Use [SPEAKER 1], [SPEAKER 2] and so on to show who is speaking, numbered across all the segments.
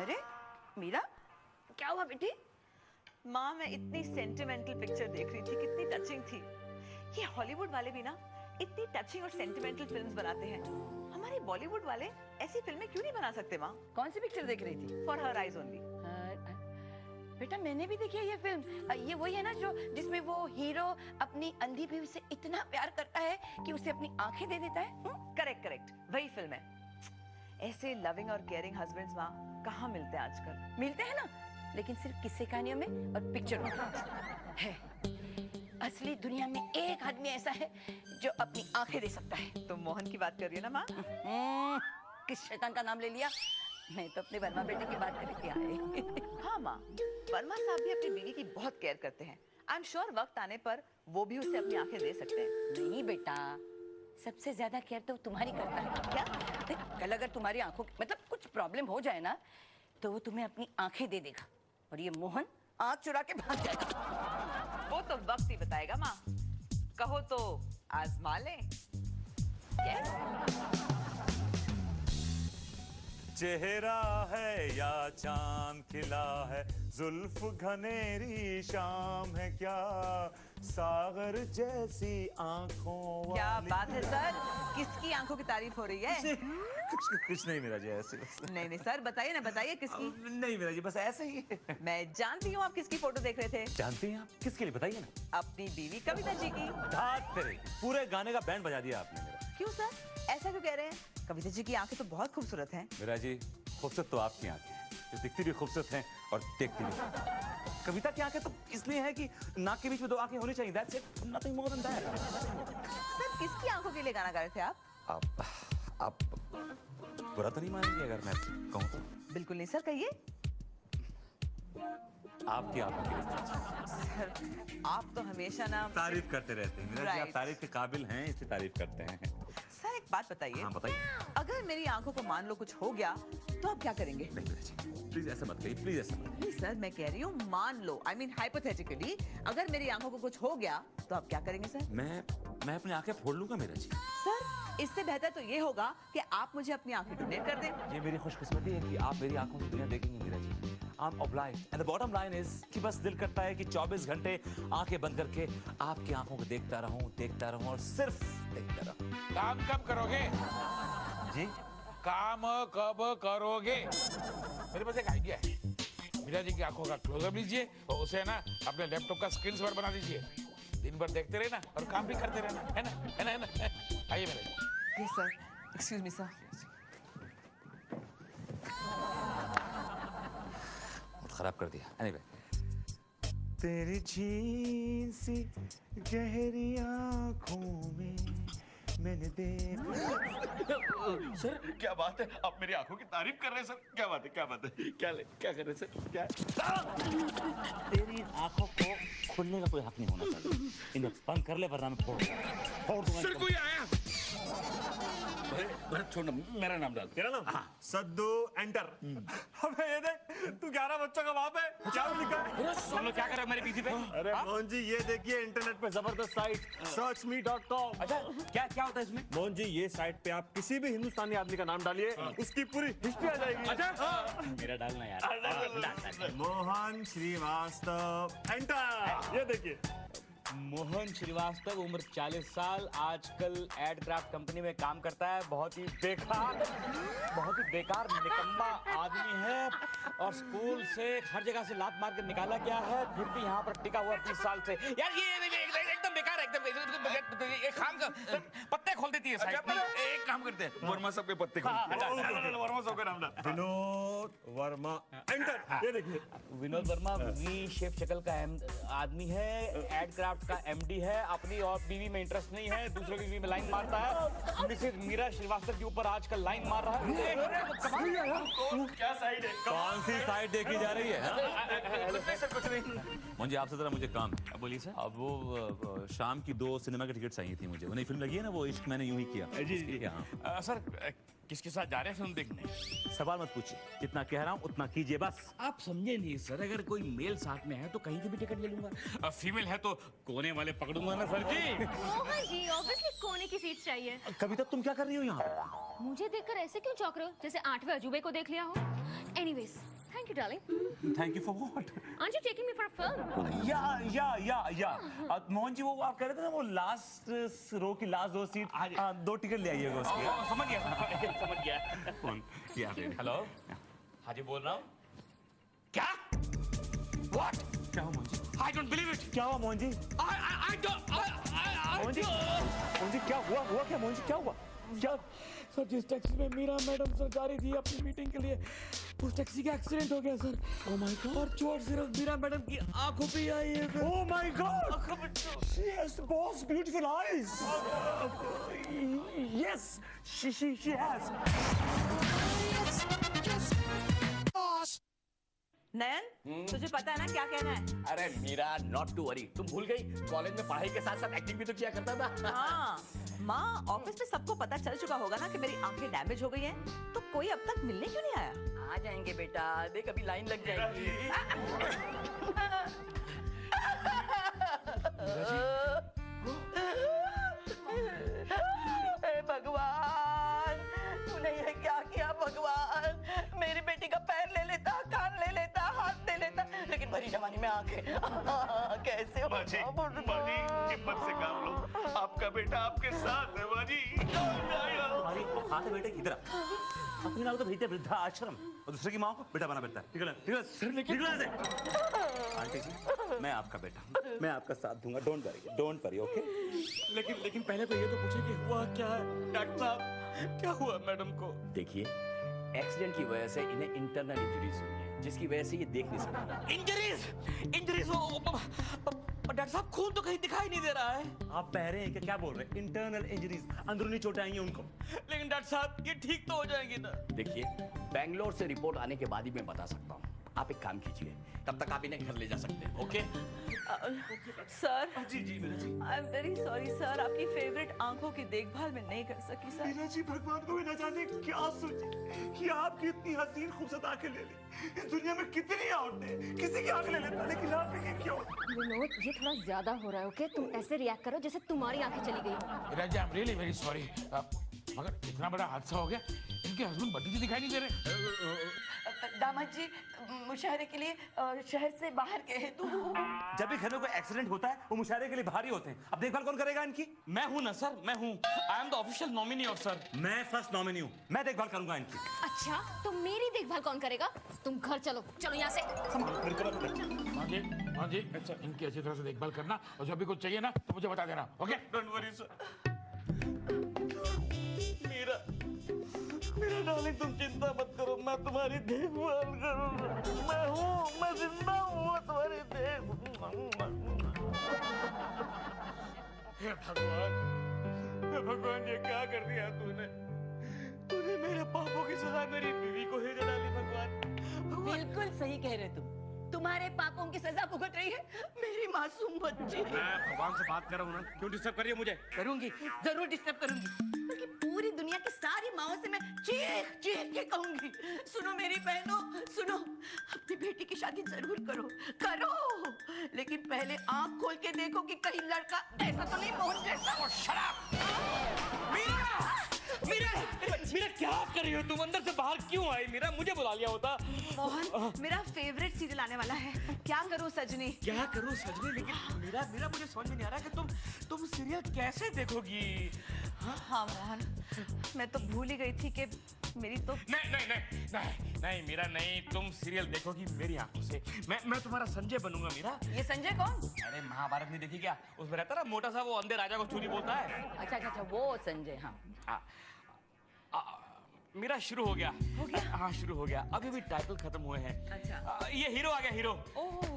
[SPEAKER 1] अरे मीरा, क्या हुआ बेटी? माँ, मैं इतनी सेंटिमेंटल पिक्चर देख रही थी, कितनी टचिंग थी। ये हॉलीवुड वाले भी ना इतनी टचिंग और सेंटिमेंटल फिल्म्स बनाते हैं। हमारे बॉलीवुड वाले ऐसी फिल्में क्यों नहीं बना सकते माँ?
[SPEAKER 2] कौन सी पिक्चर देख रही थी?
[SPEAKER 1] For her eyes only.
[SPEAKER 2] बेटा मैंने भी देखी है ये फिल्म। ये वही है ना जो जिसमें वो हीरो अपनी अंधी बीवी से इतना प्यार करता है कि उसे अपनी आंखें दे देता है।
[SPEAKER 1] करेक्ट करेक्ट, वही फिल्म है। ऐसे लविंग और केयरिंग हस्बैंड्स माँ कहाँ मिलते हैं आजकल?
[SPEAKER 2] मिलते हैं ना, लेकिन सिर्फ किस्से कहानियों में और पिक्चरों में है। असली दुनिया में एक आदमी ऐसा है जो अपनी आंखें दे सकता है।
[SPEAKER 1] तुम मोहन की बात कर रही हो ना माँ?
[SPEAKER 2] किस शैतान का नाम ले लिया? मैं तो अपने वर्मा बेटे की बात करके आए।
[SPEAKER 1] हाँ माँ, वर्मा साहब भी अपनी बीवी की बहुत केयर करते हैं। आई एम श्योर वक्त आने पर वो भी उसे अपनी आंखें दे सकते हैं।
[SPEAKER 2] नहीं बेटा, सबसे ज्यादा केयर तो तुम्हारी करता है। क्या कल अगर तुम्हारी आंखों मतलब कुछ प्रॉब्लम हो जाए ना तो वो तुम्हें अपनी आंखें दे देगा और ये मोहन आंख चुरा के भाग जाएगा।
[SPEAKER 1] वो तो वक्त ही बताएगा माँ। कहो तो आजमा ले।
[SPEAKER 3] चेहरा है या चांद खिला है, जुल्फ घनेरी शाम है क्या, सागर जैसी आंखों।
[SPEAKER 1] क्या बात है सर, किसकी आंखों की तारीफ हो रही है?
[SPEAKER 3] कुछ नहीं मेरा जी, ऐसे
[SPEAKER 1] नहीं नहीं सर, बताइए ना, बताइए किसकी?
[SPEAKER 3] नहीं मेरा जी, बस ऐसे ही।
[SPEAKER 1] मैं जानती हूँ आप किसकी फोटो देख रहे थे।
[SPEAKER 3] जानती हैं आप किसके लिए? बताइए ना।
[SPEAKER 1] अपनी बीवी कविता जी की।
[SPEAKER 3] धात तेरे, पूरे गाने का बैंड बजा दिया आपने मेरा।
[SPEAKER 1] क्यों सर, ऐसा क्यों कह रहे हैं? कविता जी की आंखें तो बहुत खूबसूरत हैं।
[SPEAKER 3] मेरा जी, खूबसूरत तो आपकी आंखें हैं, जो दिखती भी खूबसूरत हैं और देखती भी। कविता की आंखें तो इसलिए है कि नाक के बीच में दो आंखें होनी चाहिए। That's it, nothing more than that।
[SPEAKER 1] Sir, किसकी आंखों के लिए गाना गा रहे थे आप?
[SPEAKER 3] आप बुरा तो नहीं मानेंगे अगर मैं कहूँ तो?
[SPEAKER 1] बिल्कुल नहीं सर, कहिए।
[SPEAKER 3] आपकी आंखों के लिए।
[SPEAKER 1] सर, आप तो हमेशा ना
[SPEAKER 3] तारीफ करते रहते हैं मेरा जी, आप तारीफ के काबिल हैं, इसलिए तारीफ करते हैं।
[SPEAKER 1] सर एक बात बताइए।
[SPEAKER 3] हाँ बताइए।
[SPEAKER 1] अगर मेरी आंखों को मान लो कुछ हो गया तो आप क्या करेंगे?
[SPEAKER 3] नहीं मेरा जी, प्लीज ऐसा मत कहिए, प्लीज ऐसा मत।
[SPEAKER 1] नहीं सर, मैं कह रही हूँ मान लो, आई मीन हाइपोथेटिकली, अगर मेरी आंखों को कुछ हो गया तो आप क्या करेंगे सर?
[SPEAKER 3] मैं अपनी आंखें फोड़ लूंगा मेरा जी।
[SPEAKER 1] सर, इससे बेहतर तो ये होगा कि आप मुझे अपनी आंखें डोनेट कर दें।
[SPEAKER 3] ये मेरी खुशकिस्मती है कि आप मेरी आंखों से दुनिया देखेंगे मेरा जी। I'm obliged and the bottom line is कि बस दिल करता है कि 24 घंटे आंखें बंद करके आपकी आंखों को देखता रहूं और सिर्फ देखता रहूं।
[SPEAKER 4] काम कब करोगे
[SPEAKER 3] जी?
[SPEAKER 4] काम कब करोगे? मेरे पास एक आइडिया है। मीरा जी की आंखों का क्लोजअप लीजिए और उसे ना अपने लैपटॉप का स्क्रीन शॉट बना दीजिए। दिन भर देखते रहना और काम भी करते रहना, है ना? है ना? है ना? आइए मेरे।
[SPEAKER 1] Yes sir, excuse me sir.
[SPEAKER 3] खराब कर दिया। Anyway, तेरी झील सी गहरी आंखों में मैंने देखा।
[SPEAKER 5] सर क्या बात है, आप मेरी आंखों की तारीफ कर रहे हैं सर? क्या बात है, क्या बात है, क्या कर रहे हैं सर? क्या?
[SPEAKER 3] तेरी आंखों को खुलने का कोई हक नहीं होना चाहिए। इन्हें बंद कर ले वरना मैं फोड़ दूंगा।
[SPEAKER 4] सर कोई आया?
[SPEAKER 5] भरत छोड़ना, मेरा नाम डाल।
[SPEAKER 3] तेरा नाम? हाँ। सद्दू एंटर। अबे ये देख, तू 11 बच्चों का बाप है। क्या लिखा है?
[SPEAKER 4] सुन लो क्या कर रहे हो मेरे पीछे पे?
[SPEAKER 3] अरे मोहन जी, ये देखिए इंटरनेट पे जबरदस्त साइट searchme.com।
[SPEAKER 4] अच्छा क्या होता है इसमें?
[SPEAKER 3] मोहन जी, ये साइट पे आप किसी भी हिंदुस्तानी आदमी का नाम डालिए, उसकी पूरी हिस्ट्री आ जाएगी।
[SPEAKER 4] अच्छा
[SPEAKER 3] मेरा डालना यार। मोहन श्रीवास्तव एंटर। ये देखिए,
[SPEAKER 6] मोहन श्रीवास्तव, उम्र 40 साल, आजकल एडक्राफ्ट कंपनी में काम करता है। बहुत ही बेकार निकम्मा आदमी है और स्कूल से हर जगह से लात मार के निकाला गया है, फिर भी यहाँ पर टिका हुआ 20 साल से। यार ये एकदम बेकार है, एकदम एक काम कर, पत्ते खोल देती है साइड।
[SPEAKER 5] एक काम करते हैं, वर्मा साहब के पत्ते खोल। वर्मा साहब का नाम डाल।
[SPEAKER 3] विनोद वर्मा एंटर। ये देखिए,
[SPEAKER 6] विनोद वर्मा वी शेप शक्ल का आदमी है, एडक्राफ्ट का एमडी है, अपनी और बीवी में इंटरेस्ट नहीं है, दूसरों की बीवी में लाइन मारता है। मिसेस मीरा श्रीवास्तव के ऊपर आजकल लाइन मार रहा है।
[SPEAKER 5] क्या साइड है?
[SPEAKER 3] कौन सी साइड देखी जा रही है?
[SPEAKER 5] कुछ नहीं।
[SPEAKER 3] मुझे आपसे जरा मुझे काम है। बोलिए सर। अब वो शाम की 2 सिनेमा की टिकट चाहिए थी मुझे। वो नई फिल्म लगी है ना, वो इश्क मैंने यूं ही किया।
[SPEAKER 4] जी। सर किसके साथ जा रहे हैं फिल्म देखने?
[SPEAKER 3] सवाल मत पूछिए, जितना कह रहा हूँ उतना कीजिए बस।
[SPEAKER 4] आप समझे नहीं सर, अगर कोई मेल साथ में है तो कहीं की भी टिकट ले लूंगा, फीमेल है तो कोने वाले पकड़ूंगा ना सर जी।
[SPEAKER 7] मोहन जी, ऑब्वियसली कोने की सीट चाहिए।
[SPEAKER 3] कविता, तुम क्या कर रही हो यहाँ?
[SPEAKER 7] मुझे देखकर ऐसे क्यों चौंक रहे हो, जैसे 8वें अजूबे को देख लिया हो? Anyways, Thank you, darling.
[SPEAKER 3] Thank you for what?
[SPEAKER 7] Aren't you taking me for a film?
[SPEAKER 3] या मोहन जी, वो आप कह रहे थे ना, वो लास्ट रो की लास्ट 2 सीट, 2 टिकट ले आइएगा उसके।
[SPEAKER 6] समझ गया समझ गया।
[SPEAKER 3] फोन या
[SPEAKER 6] हेलो, हाँ जी बोल रहा हूँ। क्या? What?
[SPEAKER 3] क्या हुआ Mohan ji?
[SPEAKER 6] I don't believe it.
[SPEAKER 3] क्या हुआ मोहन जी?
[SPEAKER 6] I don't.
[SPEAKER 3] मोहन जी क्या हुआ क्या मोहन जी, क्या हुआ? क्या
[SPEAKER 6] सर, जिस टैक्सी में मीरा मैडम सर जा रही थी अपनी मीटिंग के लिए, उस टैक्सी का एक्सीडेंट हो गया सर। Oh my God. और चोट सिर्फ मीरा मैडम की आंखों पे आई है sir.
[SPEAKER 3] Oh my God! She has the most beautiful eyes. Yes, she has.
[SPEAKER 1] नयन, तुझे पता है ना क्या कहना है?
[SPEAKER 5] अरे मीरा, नॉट टू वरी। तुम भूल गई कॉलेज में पढ़ाई के साथ साथ एक्टिंग भी तो किया करता था।
[SPEAKER 1] हाँ, माँ, ऑफिस में सबको पता चल चुका होगा ना कि मेरी आंखें डैमेज हो गई हैं, तो कोई अब तक मिलने क्यों नहीं आया?
[SPEAKER 2] आ जाएंगे बेटा, देख अभी लाइन लग जाएगी। हे भगवान, तूने ये क्या किया भगवान? मेरी बेटी का पैर ले लेता, कान ले लेता, हाथ ले लेता, लेकिन भरी जवानी में आंखें कैसे हो?
[SPEAKER 5] बाजी, हिम्मत से काम लो। आपका बेटा आपके साथ है बाजी।
[SPEAKER 3] हमारी औकात है बेटे, इधर अपनी नाम तो भेजते वृद्धा आश्रम, और दूसरे की माँ को बेटा बना बेटा। निकल निकल से। आंटी जी, मैं आपका बेटा, मैं आपका साथ दूंगा। Don't worry, okay?
[SPEAKER 6] लेकिन पहले तो ये तो पूछे कि हुआ क्या है? डॉक्टर साहब, क्या हुआ मैडम को?
[SPEAKER 5] देखिए, एक्सीडेंट की वजह से इन्हें इंटरनल इंजरीज हुई है, जिसकी वजह से ये देख नहीं सकते।
[SPEAKER 6] इंजरीज डॉक्टर साहब, खून तो कहीं दिखाई नहीं दे रहा है।
[SPEAKER 3] आप बहरे हैं क्या बोल रहे हैं? इंटरनल इंजरीज, अंदरूनी चोटें आई हैं उनको।
[SPEAKER 6] लेकिन डॉक्टर साहब, ये ठीक तो हो जाएंगी ना?
[SPEAKER 5] देखिए, बैंगलोर से रिपोर्ट आने के बाद ही मैं बता सकता हूँ। आप एक काम कीजिए, तब तक आप इन्हें घर ले जा सकते हैं, ओके?
[SPEAKER 1] सर,
[SPEAKER 3] जी मेरा जी।
[SPEAKER 1] I am very sorry sir, आपकी फेवरेट आंखों की देखभाल मैं नहीं कर सकी सर।
[SPEAKER 3] मेरा जी, भगवान को भी न जाने क्या सोचे कि आपकी इतनी हसीन खूबसूरत आंखें ले ली। इस दुनिया में कितनी औरतें किसी की आंख ले लेता, लेकिन आपकी क्यों?
[SPEAKER 7] विनोद, ये थोड़ा ज्यादा हो रहा है, ओके? तुम ऐसे रिएक्ट करो जैसे तुम्हारी आंखें चली गई हो।
[SPEAKER 4] Meera ji, I am really very sorry. मगर इतना बड़ा हादसा हो गया, इनके हस्बैंड बत्ती से दिखाई नहीं दे रहे।
[SPEAKER 2] दामाद जी मुशायरे के लिए शहर से बाहर गए तो।
[SPEAKER 3] जब भी घर में कोई एक्सीडेंट होता है, वो मुशायरे के लिए बाहर ही होते हैं। अब देखभाल कौन करेगा इनकी?
[SPEAKER 6] मैं हूं ना सर, मैं हूं। I am the official nominee of sir.
[SPEAKER 3] मैं फर्स्ट नॉमिनी हूँ, मैं देखभाल करूंगा इनकी।
[SPEAKER 7] अच्छा, तो मेरी देखभाल कौन करेगा? तुम घर चलो यहाँ से।
[SPEAKER 4] हाँ जी, अच्छा, इनकी अच्छी तरह से देखभाल करना, और जब भी कुछ चाहिए ना तो मुझे बता देना, ओके?
[SPEAKER 5] Don't worry sir. मेरा डार्लिंग, तुम चिंता मत करो, मैं तुम्हारी देखभाल करूंगा। मैं जिंदा हूँ, तुम्हारी
[SPEAKER 4] हे भगवान, ये क्या कर दिया तूने?
[SPEAKER 5] तूने मेरे पापों की सजा मेरी बीवी को ही दे डाली। भगवान,
[SPEAKER 2] बिल्कुल सही कह रहे तुम। तुम्हारे पापों की सजा भुगत रही है मेरी मासूम बच्ची।
[SPEAKER 6] मैं भगवान से बात कर रहा हूँ ना, क्यों डिस्टर्ब कर रही है मुझे?
[SPEAKER 2] करूंगी, जरूर डिस्टर्ब करूंगी, क्योंकि पूरी दुनिया की सारी माओं से मैं चीख चीख के कहूंगी, सुनो मेरी बहनों, सुनो, अपनी बेटी की शादी जरूर करो, लेकिन पहले आंख खोल के देखो कि कहीं लड़का ऐसा तो नहीं मोहन जैसा।
[SPEAKER 6] मीरा, क्या कर रही हो तुम? अंदर से बाहर क्यों आई? मीरा, मुझे बुला लिया होता।
[SPEAKER 1] मोहन, मेरा फेवरेट सीरियल आने वाला है, क्या करूं सजनी?
[SPEAKER 6] क्या करूं सजनी? लेकिन मीरा, मुझे समझ में नहीं आ रहा कि तुम सीरियल कैसे देखोगी?
[SPEAKER 1] हाँ मोहन, मैं तो भूल ही गई थी कि मेरी तो
[SPEAKER 6] नहीं मीरा, नहीं, तुम सीरियल देखोगी मेरी आंखों से। मैं तुम्हारा संजय बनूंगा मीरा।
[SPEAKER 2] ये संजय कौन?
[SPEAKER 6] अरे महाभारत नहीं देखी क्या? उसमें रहता ना मोटा सा, वो अंधे राजा को चूरी बोलता है।
[SPEAKER 2] अच्छा, वो संजय। हाँ,
[SPEAKER 6] मेरा शुरू हो गया। हाँ, शुरू हो गया, अभी भी टाइटल खत्म हुए हैं।
[SPEAKER 2] अच्छा।
[SPEAKER 6] ये हीरो आ गया, हीरो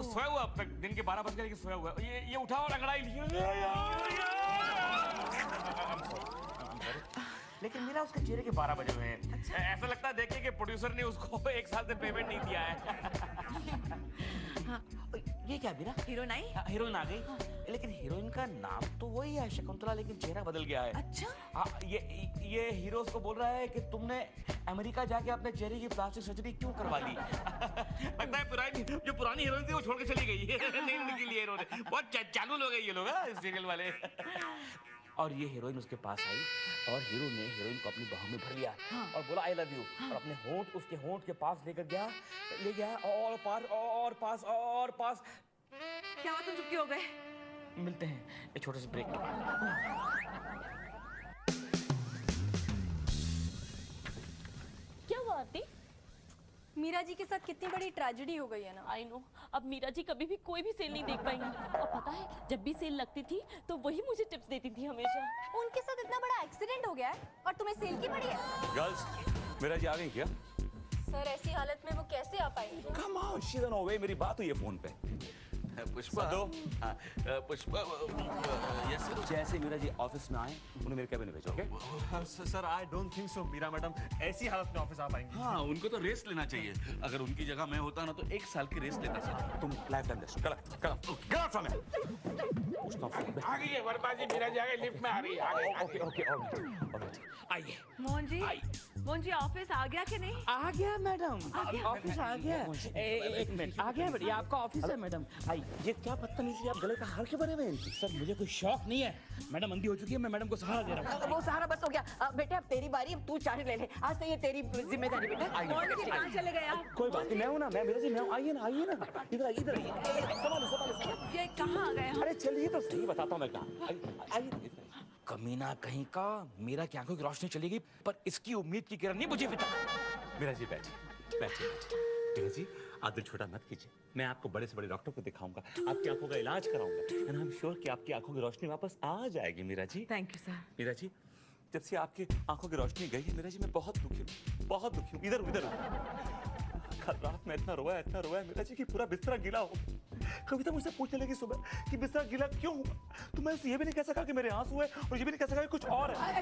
[SPEAKER 6] सोया हुआ अब तक, दिन के 12 बज गए लेकिन सोया हुआ। ये उठाओ लंगड़ाई। लेकिन मेरा उसके चेहरे के 12 बजे हुए हैं। अच्छा? ऐसा लगता है देखिए कि प्रोड्यूसर ने उसको 1 साल से पेमेंट नहीं दिया है।
[SPEAKER 1] हाँ,
[SPEAKER 6] ये क्या मीरा?
[SPEAKER 1] हीरोइन आई?
[SPEAKER 6] हीरोइन आ गई। लेकिन हीरोइन का नाम तो वही है, शकुंतला, लेकिन चेहरा बदल गया है।
[SPEAKER 1] अच्छा?
[SPEAKER 6] हाँ, ये हीरो को बोल रहा है कि तुमने अमेरिका जाके अपने चेहरे की प्लास्टिक सर्जरी क्यों करवा ली? लगता है पुरानी हीरोइन थी वो छोड़ के चली गई। नहीं निकली हीरो ने। बहुत चालू लोग हैं ये लोग, सीरियल वाले। और ये हीरोइन उसके पास आई और हीरो ने हीरोइन को अपनी बाहों में भर लिया और बोला आई लव यू और अपने होंठ उसके होंठ के पास ले गया और पास।
[SPEAKER 1] क्या हुआ, तुम चुप क्यों हो गए?
[SPEAKER 6] मिलते हैं एक छोटे से ब्रेक के बाद।
[SPEAKER 8] क्या हुआ आरती?
[SPEAKER 7] मीरा जी के साथ कितनी बड़ी ट्रेजेडी हो गई है ना।
[SPEAKER 8] आई नो, अब मीरा जी कभी भी कोई भी सेल नहीं देख पाएंगी। और पता है, जब भी सेल लगती थी तो वही मुझे टिप्स देती थी हमेशा।
[SPEAKER 7] उनके साथ इतना बड़ा एक्सीडेंट हो गया है और तुम्हें सेल की पड़ी है।
[SPEAKER 3] गर्ल्स, मीरा जी आ गई क्या?
[SPEAKER 7] सर ऐसी हालत में वो कैसे आ पाएंगे?
[SPEAKER 3] Come on, she is on way. मेरी बात हुई है फोन पे।
[SPEAKER 5] Pushpa Pushpa yes sir.
[SPEAKER 3] जैसे मीरा जी ऑफिस में आए उन्हें मेरे कैबिन में भेजो, okay?
[SPEAKER 9] Sir I don't think so Meera madam ऐसी हालत में ऑफिस आ पाएंगी।
[SPEAKER 5] हाँ, उनको तो रेस्ट लेना चाहिए। अगर उनकी जगह मैं होता ना तो 1 साल की रेस्ट लेता सर।
[SPEAKER 3] तुम life time rest get out from here.
[SPEAKER 4] आ गई है वर्मा जी, मीरा जी आ गई, लिफ्ट में आ रही है, आ गई।
[SPEAKER 3] Okay alright.
[SPEAKER 6] आइए।
[SPEAKER 1] मोहन जी ऑफिस आ गया कि नहीं?
[SPEAKER 6] आ गया मैडम, ऑफिस आ गया। एक मिनट, आ गया बेटी, आपका ऑफिस है मैडम। आई, ये क्या बदतमीजी, आप गले का हाल के बने हुए हैं? सर मुझे कोई शौक नहीं है, मैडम अंधी हो चुकी है, मैं मैडम को सहारा दे रहा हूँ।
[SPEAKER 2] वो सहारा बस हो गया। बेटा अब तेरी बारी, अब तू चार्ज ले ले। आज से ये तेरी जिम्मेदारी बेटा।
[SPEAKER 1] मोहन जी कहाँ चले गए आप?
[SPEAKER 3] कोई बात नहीं, मैं हूं ना, मैं मीरा जी मैं हूं। आइए ना इधर आइए। संभालो।
[SPEAKER 1] ये कहाँ आ गए हम?
[SPEAKER 3] अरे चलिए तो सही, बताता हूं मैं कहाँ। आइए।
[SPEAKER 6] कमीना कहीं का, मेरा की आंखों की रोशनी चली गई पर इसकी उम्मीद की किरण नहीं बुझी अभी तक।
[SPEAKER 3] मीरा जी बैठिए। मीरा जी आप दिल छोटा मत कीजिए, मैं आपको बड़े से बड़े डॉक्टर को दिखाऊंगा, आपकी आंखों का इलाज कराऊंगा एंड आई एम श्योर कि आपकी आंखों की रोशनी वापस आ जाएगी। Meera ji
[SPEAKER 1] thank you sir.
[SPEAKER 3] Meera ji, जब से आपकी आंखों की रोशनी गई है मीरा जी, मैं बहुत दुखी हूँ। इधर कल रात में इतना रोया मीरा जी कि पूरा बिस्तरा गीला हो। कविता मुझसे पूछने लगी सुबह कि बिस्तरा गीला क्यों हुआ, तो मैं ये भी नहीं कह सका कि मेरे आंसू है और ये भी नहीं कह सका कि कुछ और है।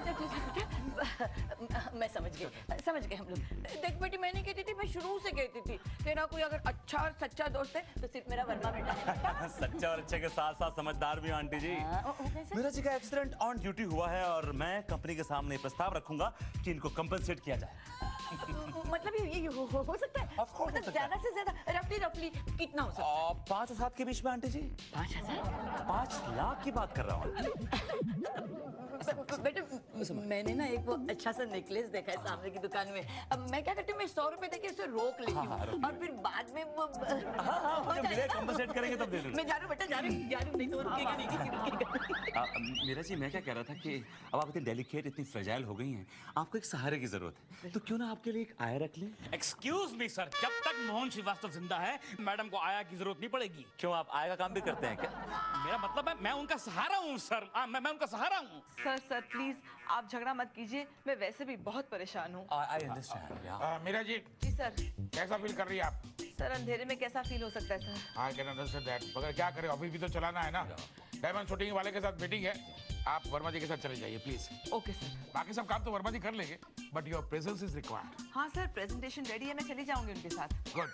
[SPEAKER 2] मैं समझ गए हम लोग। देख बेटी, मैंने कहती थी, मैं शुरू से कहती थी, तेरा कोई अगर अच्छा और सच्चा दोस्त है तो सिर्फ मेरा वर्मा बेटा है।
[SPEAKER 3] सच्चा और अच्छे के साथ साथ समझदार भी आंटी जी। मीरा जी का एक्सीडेंट ऑन ड्यूटी हुआ है और मैं कंपनी के सामने प्रस्ताव रखूंगा कि इनको कंपनसेट किया जाए।
[SPEAKER 2] मतलब ये हो सकता है?
[SPEAKER 3] Of course हो सकता है।
[SPEAKER 2] ज्यादा से ज्यादा रफली कितना हो सकता है?
[SPEAKER 3] 5 और 7 के बीच में आंटी जी।
[SPEAKER 2] 5,000?
[SPEAKER 3] 5 लाख की बात कर रहा हूँ।
[SPEAKER 2] बेटे मैंने ना एक वो अच्छा सा नेकलेस देखा है सामने की दुकान में। अब मैं क्या करती हूँ, मैं 100 रुपए देके उसे रोक लेती हूँ और फिर बाद में वो
[SPEAKER 3] जब मिले कंपनसेट करेंगे तब दे दूंगा।
[SPEAKER 2] मैं जा रहा हूँ बेटा, जा रही हूँ, नहीं तो रुकेगा नहीं।
[SPEAKER 3] मीरा जी मैं क्या कह रहा था कि अब आप इतनी डेलिकेट, इतनी फ्रेजाइल हो गई हैं, आपको एक सहारे की जरूरत है, तो क्यों ना आपके लिए एक आया रख लें?
[SPEAKER 6] एक्सक्यूज मी सर, जब तक मोहन श्रीवास्तव जिंदा है मैडम को आया की जरूरत नहीं पड़ेगी।
[SPEAKER 3] क्यों, आप आया का काम भी करते हैं क्या?
[SPEAKER 6] मेरा मतलब है मैं उनका सहारा हूँ सर। मैं उनका सहारा हूँ।
[SPEAKER 1] सर प्लीज आप झगड़ा मत कीजिए, मैं वैसे भी बहुत परेशान हूँ।
[SPEAKER 3] I understand.
[SPEAKER 4] मीरा जी
[SPEAKER 1] जी सर।
[SPEAKER 4] कैसा फील कर रही है आप?
[SPEAKER 1] सर अंधेरे में कैसा फील हो सकता है sir?
[SPEAKER 4] I can understand that, मगर क्या करें, ऑफिस भी तो चलाना है ना। डायमंड शूटिंग वाले के साथ मीटिंग है, आप वर्मा जी के साथ चले जाइए प्लीज।
[SPEAKER 1] Okay sir.
[SPEAKER 4] बाकी सब काम तो वर्मा जी कर लेंगे, but your presence is required.
[SPEAKER 1] हाँ सर, प्रेजेंटेशन रेडी है, मैं चली जाऊंगी उनके साथ।
[SPEAKER 4] गुड।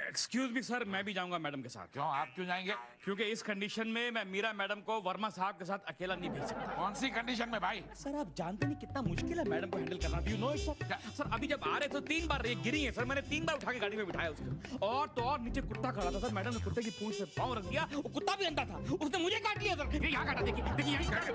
[SPEAKER 6] एक्सक्यूज मी सर, मैं भी जाऊंगा मैडम के साथ।
[SPEAKER 4] क्यों, आप क्यों जाएंगे?
[SPEAKER 6] क्योंकि इस कंडीशन में मैं मीरा मैडम को वर्मा साहब के साथ अकेला नहीं भेज सकता।
[SPEAKER 4] कौन सी कंडीशन में भाई?
[SPEAKER 6] सर आप जानते नहीं कितना मुश्किल है मैडम को हैंडल करना। Do you know it sir? Sir अभी जब आ रहे तो 3 बार गिरी है सर, मैंने 3 बार उठा के गाड़ी में बिठाया उसको। और नीचे कुत्ता खड़ा था सर, मैडम ने कुत्ते की पूंछ पे पाँव रख दिया, वो कुत्ता भी अंधा था, उसने मुझे काट लिया सर। यहाँ काटा, देखिए यहाँ काटा,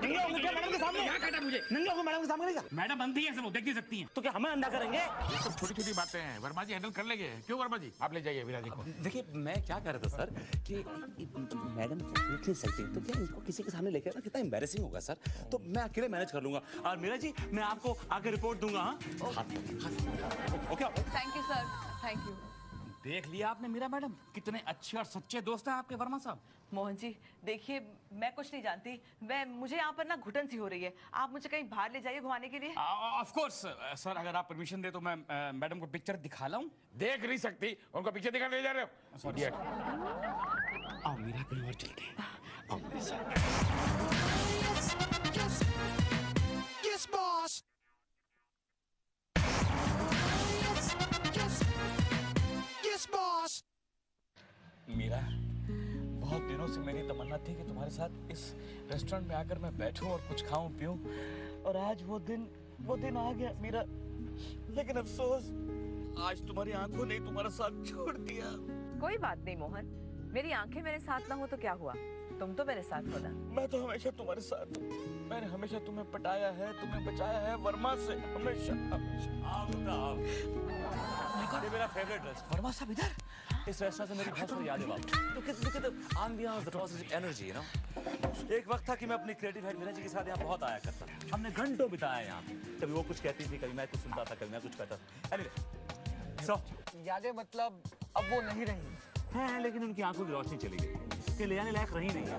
[SPEAKER 6] मैडम के सामने यहाँ काटा मुझे।
[SPEAKER 3] मैडम के सामने
[SPEAKER 6] मैडम अंधी है सर, वो देख नहीं सकती हैं।
[SPEAKER 3] तो क्या हमें अंधा करेंगे?
[SPEAKER 4] ये सब छोटी छोटी बातें हैं, वर्मा जी हैंडल कर लेंगे। क्यों वर्मा जी, आप ले जाइए मीरा जी को।
[SPEAKER 3] देखिए मैं क्या कह रहा था सर कि मैडम पूछ नहीं सकती, तो क्या इनको किसी के सामने लेकर ना कितना एम्बैरेसिंग होगा सर, तो मैं अकेले मैनेज कर लूंगा। और मीरा जी मैं आपको आगे रिपोर्ट दूंगा। Okay
[SPEAKER 1] thank you sir, thank you.
[SPEAKER 6] देख लिया आपने मीरा मैडम, कितने अच्छे और सच्चे दोस्त हैं आपके वर्मा साहब।
[SPEAKER 1] मोहन जी देखिए, मैं कुछ नहीं जानती, मुझे यहाँ पर ना घुटन सी हो रही है, आप मुझे कहीं बाहर ले जाइए घुमाने के लिए।
[SPEAKER 6] ऑफ कोर्स सर, अगर आप परमिशन दे तो मैं मैडम को पिक्चर दिखा लाऊं।
[SPEAKER 4] देख नहीं सकती, उनको पिक्चर दिखाने ले जा रहे हो? Idiot।
[SPEAKER 6] आओ मीरा, कहीं और चलते हैं, आओ मेरे साथ।
[SPEAKER 10] Yes, boss. Yes, boss.
[SPEAKER 6] Meera, बहुत दिनों से मेरी तमन्ना थी कि तुम्हारे साथ इस रेस्टोरेंट में आकर मैं बैठूं और कुछ खाऊं पीऊं, और आज वो दिन आ गया मीरा। लेकिन अफसोस आज तुम्हारी आंखों ने तुम्हारा साथ छोड़ दिया।
[SPEAKER 1] कोई बात नहीं मोहन, मेरी आंखें मेरे साथ ना हो तो क्या हुआ, तुम तो मेरे साथ हो ना।
[SPEAKER 6] मैं तो हमेशा तुम्हारे साथ हूँ। मैंने हमेशा तुम्हें पटाया है, तुम्हें बचाया है वर्मा से, हमेशा
[SPEAKER 3] ये मेरा फेवरेट रेस्टोरेंट। वर्मा साहब इधर? इस रेस्टोरेंट से मेरी बहुत सारी यादें बाबू। Look at the ambiance, the positive energy, you know. एक वक्त था कि मैं अपनी क्रिएटिव हेड विनय जी के साथ यहाँ बहुत आया करता था। हमने घंटों बिताया यहाँ। कभी वो कुछ कहती थी, कभी मैं कुछ सुनता था, कभी मैं कुछ कहता था। Anyway, so
[SPEAKER 10] यादें मतलब अब वो नहीं रही
[SPEAKER 3] हैं, लेकिन उनकी आंखों की रोशनी चली गई। कि ले जाने लायक रही नहीं है।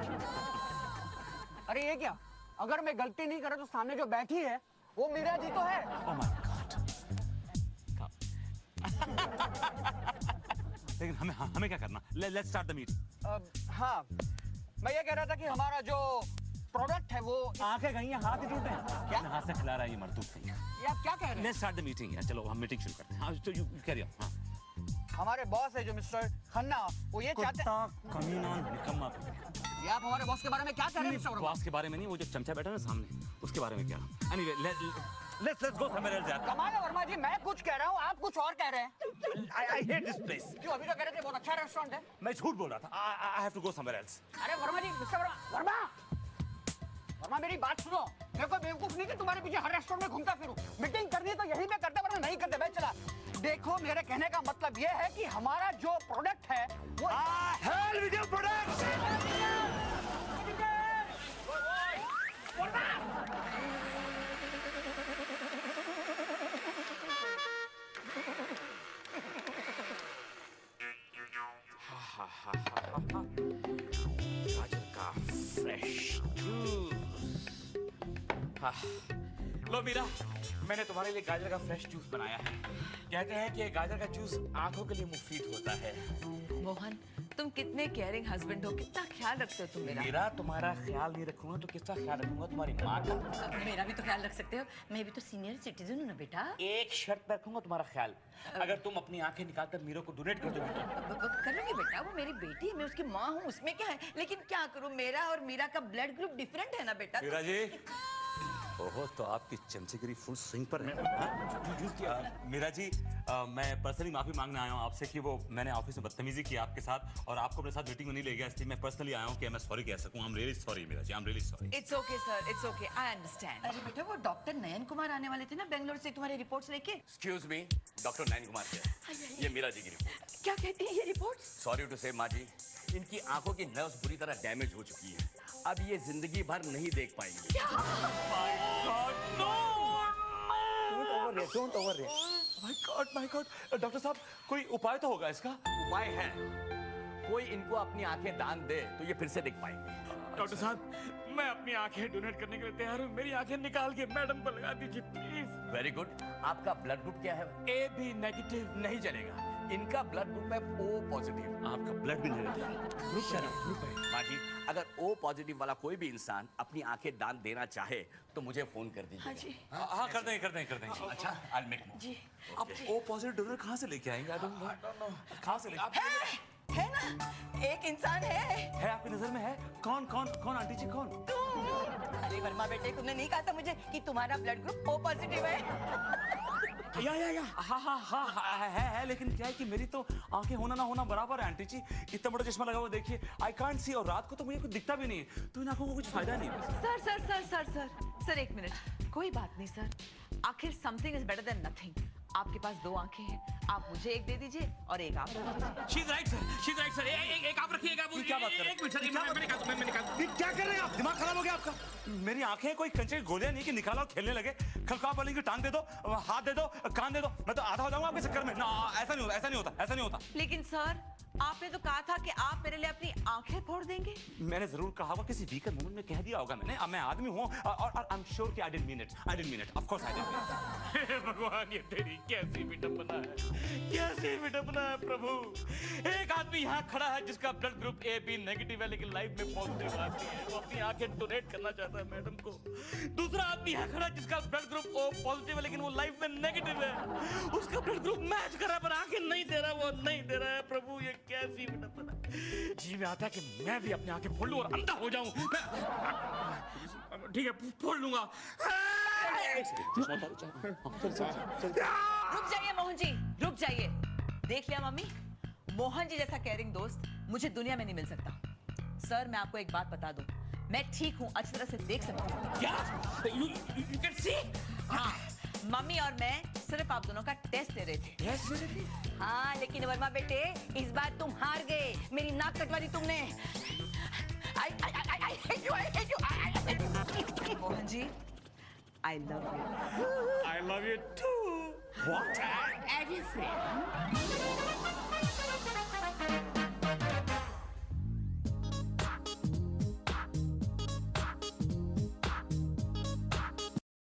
[SPEAKER 10] अरे ये क्या, अगर मैं गलती नहीं करा तो सामने जो बैठी है वो मीरा जी तो है।
[SPEAKER 3] Oh my God. लेकिन हमें क्या करना? Let's start the meeting.
[SPEAKER 10] हाँ, मैं ये कह रहा था कि हमारा जो प्रोडक्ट है वो
[SPEAKER 3] आंखें गई हैं, हाथ ही टूटे हैं। क्या हाथ से खिला रहा है ये मर्दूद नहीं है।
[SPEAKER 10] ये आप क्या कह रहे हैं?
[SPEAKER 3] Let's start the meeting यार। चलो हम मीटिंग शुरू करते हैं। हाँ, तो you carry on। हाँ।
[SPEAKER 10] हमारे बॉस है जो मिस्टर खन्ना, वो ये चाहते हैं।
[SPEAKER 3] कमीना निकम्मा।
[SPEAKER 10] ये आप हमारे बॉस के बारे में क्या कह रहे हैं मिस्टर?
[SPEAKER 3] बॉस के बारे में नहीं, वो जो चमचा बैठा है ना सामने, उसके बारे में क्या? Anyway, let's go somewhere else यार।
[SPEAKER 10] कमाल है वर्मा जी, मैं कुछ कह रहा हूँ, आप कुछ और कह रहे हैं।
[SPEAKER 3] I hate this place।
[SPEAKER 10] क्यों? अभी तो कह रहे थे बहुत अच्छा रेस्टोरेंट है।
[SPEAKER 3] मैं झूठ बोल रहा था। I have to go somewhere else।
[SPEAKER 10] अरे वर्मा जी, मिस्टर वर्मा, वर्मा मेरी बात सुनो। मैं कोई बेवकूफ नहीं कि तुम्हारे पीछे हर रेस्टोरेंट में घूमता फिरूं। मीटिंग करनी तो यहीं पे करते, वरना नहीं करते। मैं चला। देखो, मेरे कहने का मतलब ये है कि हमारा जो प्रोडक्ट है वो
[SPEAKER 3] hell with your product।
[SPEAKER 5] गाजर का फ्रेश जूस।
[SPEAKER 6] लो मीरा, मैंने तुम्हारे लिए गाजर का फ्रेश जूस बनाया है। कहते हैं कि गाजर का जूस आंखों के लिए मुफीद होता है।
[SPEAKER 1] मोहन, तुम कितने केयरिंग हस्बैंड हो, कितना ख्याल रखते हो तुम मेरा।
[SPEAKER 6] मेरा तुम्हारा ख्याल नहीं रखूंगा तो किसका ख्याल रखूंगा? तुम्हारी माँ का।
[SPEAKER 2] मेरा भी तो ख्याल रख सकते हो, मैं भी तो सीनियर सिटीजन हूँ ना बेटा।
[SPEAKER 6] एक शर्त पर रखूंगा तुम्हारा ख्याल, अगर तुम अपनी आंखें निकालकर मीरा को डोनेट कर दोगे तो।
[SPEAKER 2] करूंगी बेटा, वो मेरी बेटी है, मैं उसकी माँ हूँ, उसमें क्या है। लेकिन क्या करूँ, मेरा और मीरा का ब्लड ग्रुप डिफरेंट है ना बेटा।
[SPEAKER 3] मीरा जी, ओहो, तो आपकी चमचेगिरी फुल स्विंग पर है। मीरा जी, मैं पर्सनली माफी मांगने आया हूँ आपसे कि वो मैंने ऑफिस में बदतमीजी की आपके साथ और आपको अपने साथ मीटिंग में नहीं ले गया, इसलिए मैं पर्सनली आया हूँ कि मैं सॉरी कह सकूँ। I am really sorry Meera ji, I am really sorry.
[SPEAKER 1] It's okay sir, it's okay, I understand.
[SPEAKER 2] अरे बेटा, वो डॉक्टर नयन कुमार आने वाले थे ना बेंगलोर से तुम्हारी रिपोर्ट्स लेके।
[SPEAKER 5] एक्सक्यूज मी, डॉक्टर नयन कुमार से। ये मीरा जी की रिपोर्ट।
[SPEAKER 2] क्या कहती है ये रिपोर्ट्स?
[SPEAKER 5] सॉरी टू से माँ जी, इनकी आंखों की नर्व्स बुरी तरह डैमेज हो चुकी है। अब ये जिंदगी भर नहीं देख पाएंगे।
[SPEAKER 3] Don't overreact. My God, doctor साहब, कोई उपाय तो होगा इसका?
[SPEAKER 5] उपाय है, कोई इनको अपनी आंखें दान दे तो ये फिर से देख पाएंगे।
[SPEAKER 6] डॉक्टर साहब, मैं अपनी आंखें डोनेट करने के लिए तैयार हूँ। मेरी आंखें निकाल के मैडम पर लगा दीजिए प्लीज।
[SPEAKER 5] Very good. आपका ब्लड ग्रुप क्या है?
[SPEAKER 6] AB negative.
[SPEAKER 5] नहीं चलेगा, इनका ब्लड ग्रुप है O पॉजिटिव।
[SPEAKER 3] आपका ब्लड भी
[SPEAKER 5] ग्रुप है। माँ जी, अगर O पॉजिटिव वाला कोई भी इंसान अपनी आंखें दान देना चाहे तो मुझे फोन कर दीजिए।
[SPEAKER 3] हाँ, कर देंगे।
[SPEAKER 5] अच्छा, I'll make more।
[SPEAKER 2] जी।
[SPEAKER 3] आप ओ पॉजिटिव डोनर कहाँ से लेके आएंगे? I don't know। कहाँ से लेके?
[SPEAKER 2] है ना, एक इंसान है
[SPEAKER 3] आपकी नजर में है? कौन आंटी जी, कौन?
[SPEAKER 2] अरे वर्मा बेटे, तुमने नहीं कहा था मुझे कि तुम्हारा ब्लड ग्रुप O पॉजिटिव है?
[SPEAKER 3] या हाँ, है, लेकिन क्या है कि मेरी तो आंखें होना ना होना बराबर है आंटी जी। इतना बड़ा चश्मा लगा हुआ देखिए, आई कांट सी, और रात को तो मुझे कुछ दिखता भी नहीं है, तो इन आंखों को कुछ फायदा नहीं है।
[SPEAKER 1] सर एक मिनट, कोई बात नहीं सर, आखिर something is better than nothing. आपके पास 2 आंखें हैं, आप मुझे एक दे दीजिए और एक आप।
[SPEAKER 6] She's right sir। एक आप रखिएगा।
[SPEAKER 3] क्या बात कर रहे हैं?
[SPEAKER 6] एक मिनट सर, मैं निकाल।
[SPEAKER 3] क्या कर रहे हैं आप? दिमाग खराब हो गया आपका? मेरी आंखें कोई कंचे की गोलियां नहीं कि निकालो और खेलने लगे। खलका वाली की टांग दे दो, हाथ दे दो, कान दे दो, मैं तो आधा हो जाऊंगा आपके चक्कर में। ना, ऐसा नहीं होता।
[SPEAKER 1] लेकिन सर, आपने तो कहा था कि आप मेरे लिए अपनी आंखें फोड़ देंगे।
[SPEAKER 3] मैंने जरूर कहा होगा, किसी वीकर मोमेंट में कह दिया होगा मैंने। अब मैं आदमी हूँ और आई एम श्योर कि I didn't mean it. Of course I didn't mean it.
[SPEAKER 6] भगवान, ये तेरी कैसी विडंबना है प्रभु। एक आदमी यहाँ खड़ा है जिसका ब्लड ग्रुप AB नेगेटिव है लेकिन लाइफ में पॉजिटिव आती है, वो अपनी आंखें डोनेट करना चाहता है मैडम को। दूसरा आदमी यहाँ खड़ा है जिसका ब्लड ग्रुप O पॉजिटिव है लेकिन वो लाइफ में नेगेटिव है, उसका ब्लड ग्रुप मैच कर रहा है पर आंखें नहीं दे रहा है। प्रभु, ये कैसी विडंबना। जी में आता है कि मैं भी अपनी आंखें फोड़ लूं और अंधा हो जाऊं। ठीक है, फोड़ लूंगा।
[SPEAKER 1] रुक जाइए मोहन जी, रुक जाइए। देख लिया मम्मी, मोहन जी जैसा केयरिंग दोस्त मुझे दुनिया में नहीं मिल सकता। सर मैं आपको एक बात बता दूं, मैं ठीक हूँ, अच्छी तरह से देख सकती हूँ।
[SPEAKER 6] क्या? You can see?
[SPEAKER 1] हाँ, मम्मी और मैं सिर्फ आप दोनों का टेस्ट ले रहे थे।
[SPEAKER 6] Yes, really?
[SPEAKER 2] हाँ, लेकिन वर्मा बेटे इस बार तुम हार गए। मेरी नाक कटवा दी तुमने। I hate you.
[SPEAKER 1] Mohan ji, I love you.
[SPEAKER 9] I love you too.
[SPEAKER 6] What?
[SPEAKER 2] As a friend.